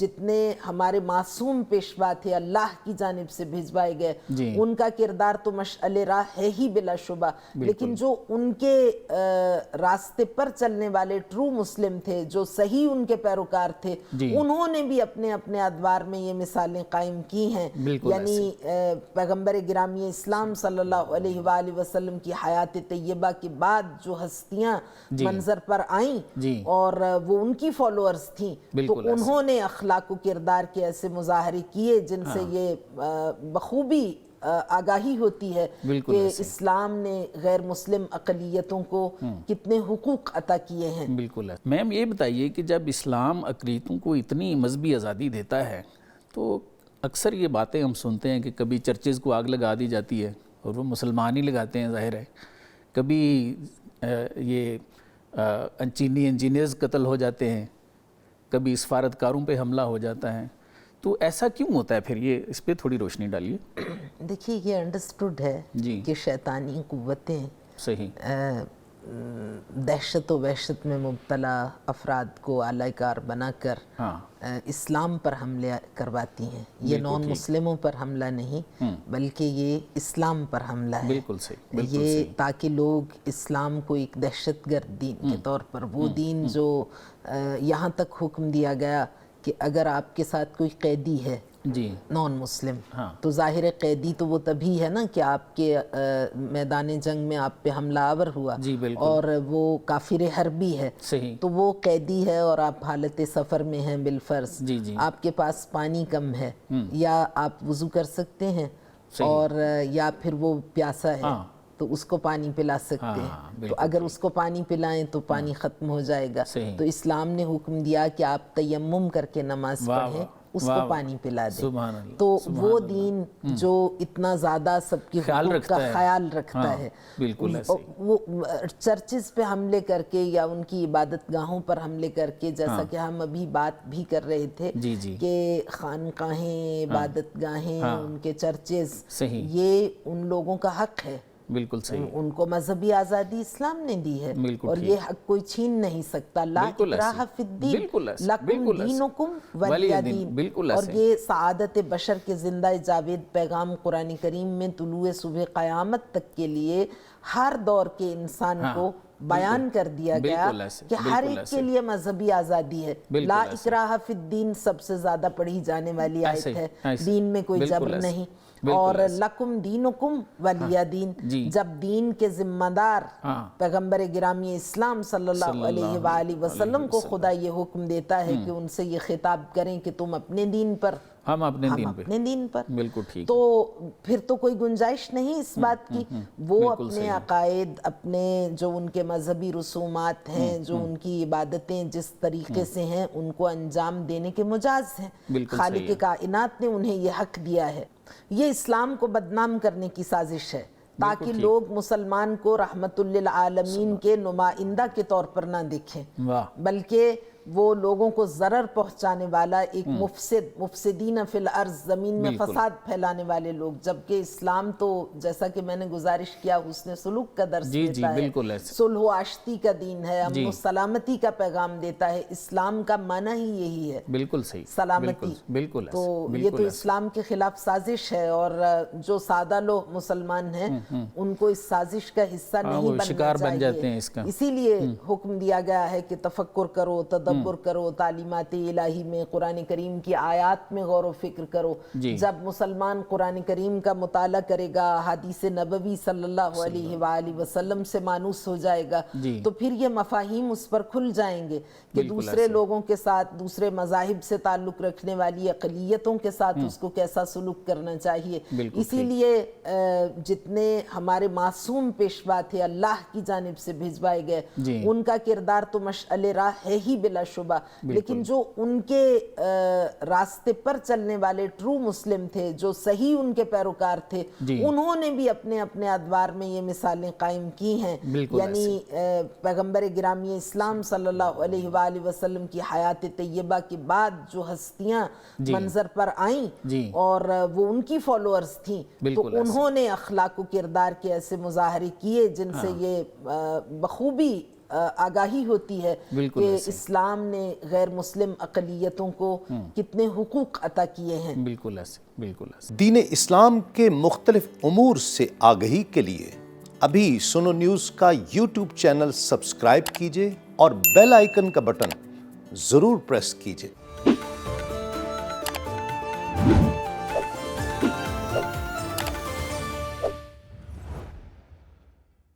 جتنے ہمارے معصوم پیشوا تھے اللہ کی جانب سے بھیجوائے گئے ان کا کردار تو مشعل راہ ہے ہی بلا شبہ، لیکن جو ان کے راستے پر چلنے والے ٹرو مسلم تھے، جو صحیح ان کے پیروکار تھے، انہوں نے بھی اپنے اپنے ادوار میں یہ مثالیں قائم کی ہیں۔ یعنی پیغمبر گرامی اسلام صلی اللہ علیہ وآلہ وسلم کی حیات طیبہ کے بعد جو ہستیاں منظر پر آئیں اور وہ ان کی فالوورز تھیں، تو انہوں نے اخلاق و کردار کے ایسے مظاہرے کیے جن سے یہ بخوبی آگاہی ہوتی ہے کہ اسلام نے غیر مسلم اقلیتوں کو کتنے حقوق عطا کیے ہیں۔ بالکل۔ میم یہ بتائیے کہ جب اسلام اقلیتوں کو اتنی مذہبی آزادی دیتا ہے تو اکثر یہ باتیں ہم سنتے ہیں کہ کبھی چرچز کو آگ لگا دی جاتی ہے اور وہ مسلمان ہی لگاتے ہیں، ظاہر ہے، کبھی یہ چینی انجینئرز قتل ہو جاتے ہیں، کبھی سفارتکاروں پہ حملہ ہو جاتا ہے، تو ایسا کیوں ہوتا ہے پھر؟ یہ اس پہ تھوڑی روشنی ڈالیے۔ دیکھیے یہ انڈرسٹوڈ ہے کہ شیطانی قوتیں صحیح دہشت و وحشت میں مبتلا افراد کو اعلی کار بنا کر اسلام پر حملے کرواتی ہیں۔ یہ نان مسلموں پر حملہ نہیں بلکہ یہ اسلام پر حملہ ہے۔ بالکل صحیح، یہ تاکہ لوگ اسلام کو ایک دہشت گرد دین کے طور پر، وہ دین جو یہاں تک حکم دیا گیا کہ اگر آپ کے ساتھ کوئی قیدی ہے نان مسلم تو ظاہر قیدی تو وہ تبھی ہے نا کہ آپ کے میدان جنگ میں آپ پہ حملہ آور ہوا اور وہ کافر حربی ہے، تو وہ قیدی ہے اور آپ حالت سفر میں ہیں بالفرض، آپ کے پاس پانی کم ہے، یا آپ وضو کر سکتے ہیں اور یا پھر وہ پیاسا ہے تو اس کو پانی پلا سکتے ہیں، تو اگر اس کو پانی پلائیں تو پانی ختم ہو جائے گا، تو اسلام نے حکم دیا کہ آپ تیمم کر کے نماز پڑھیں، اس کو پانی پلا دیں۔ تو وہ دین جو اتنا زیادہ سب کی حقوق کا خیال رکھتا ہے، وہ چرچز پہ حملے کر کے یا ان کی عبادت گاہوں پر حملے کر کے، جیسا کہ ہم ابھی بات بھی کر رہے تھے کہ خانقاہیں، عبادت گاہیں، ان کے چرچز، یہ ان لوگوں کا حق ہے۔ بالکل صحیح، ان کو مذہبی آزادی اسلام نے دی ہے اور یہ حق کوئی چھین نہیں سکتا۔ لا اکراہ فی الدین، لکم دینکم ولی دین، اور یہ سعادت بشر کے زندہ جاوید پیغام قرآن کریم میں طلوع صبح قیامت تک کے لیے ہر دور کے انسان کو بیان کر دیا گیا کہ ہر ایک کے لیے مذہبی آزادی ہے۔ لا اکراہ فی الدین سب سے زیادہ پڑھی جانے والی آیت ہے، دین میں کوئی جبر نہیں، اور لکم دینکم ولی دین، جب دین کے ذمہ دار پیغمبر گرامی اسلام صلی اللہ علیہ وآلہ وسلم کو خدا یہ حکم دیتا ہے کہ ان سے یہ خطاب کریں کہ تم اپنے دین پر، ہم اپنے دین پر، بالکل ٹھیک، تو پھر تو کوئی گنجائش نہیں اس بات کی۔ وہ اپنے عقائد، اپنے جو ان کے مذہبی رسومات ہیں، جو ان کی عبادتیں جس طریقے سے ہیں، ان کو انجام دینے کے مجاز ہیں۔ خالق کائنات نے انہیں یہ حق دیا ہے۔ یہ اسلام کو بدنام کرنے کی سازش ہے تاکہ لوگ مسلمان کو رحمت للعالمین کے نمائندہ کے طور پر نہ دیکھیں، بلکہ وہ لوگوں کو ضرر پہنچانے والا ایک مفسدین فی الارض، زمین میں فساد پھیلانے والے لوگ، جبکہ اسلام تو جیسا کہ میں نے گزارش کیا حسن سلوک کا درس دیتا ہے، صلح و آشتی کا دین ہے، امن و سلامتی کا پیغام دیتا ہے۔ اسلام کا معنی ہی یہی ہے، بالکل صحیح، سلامتی۔ تو یہ تو اسلام کے خلاف سازش ہے، اور جو سادہ لوگ مسلمان ہیں ان کو اس سازش کا حصہ نہیں بننا چاہیے۔ اسی لیے حکم دیا گیا ہے کہ تفکر کرو، تدبر کرو، تعلیمات الہی میں، قرآن کریم کی آیات میں غور و فکر کرو۔ جب مسلمان قرآن کریم کا مطالعہ کرے گا، حدیث نبوی صلی اللہ علیہ وآلہ وسلم سے مانوس ہو جائے گا، تو پھر یہ مفاہیم اس پر کھل جائیں گے کہ دوسرے لوگوں کے ساتھ، دوسرے مذاہب سے تعلق رکھنے والی اقلیتوں کے ساتھ اس کو کیسا سلوک کرنا چاہیے۔ اسی لیے جتنے ہمارے معصوم پیشوا تھے اللہ کی جانب سے بھیجوائے گئے، ان کا کردار تو مشعل راہ ہے ہی بلا شبہ، لیکن جو ان کے راستے پر چلنے والے ٹرو مسلم تھے، جو صحیح ان کے پیروکار تھے، انہوں نے بھی اپنے اپنے ادوار میں یہ مثالیں قائم کی ہیں۔ یعنی پیغمبر گرامی اسلام صلی اللہ علیہ وآلہ وسلم کی حیات طیبہ کے بعد جو ہستیاں منظر پر آئیں اور وہ ان کی فالوورز تھیں، تو انہوں نے اخلاق و کردار کے ایسے مظاہرے کیے جن سے یہ بخوبی آگاہی ہوتی ہے کہ اسلام نے غیر مسلم اقلیتوں کو کتنے حقوق عطا کیے ہیں۔ بالکل ایسے، بالکل ایسے۔ دین اسلام کے مختلف امور سے آگہی کے لیے ابھی سنو نیوز کا یوٹیوب چینل سبسکرائب کیجئے اور بیل آئیکن کا بٹن ضرور پریس کیجئے۔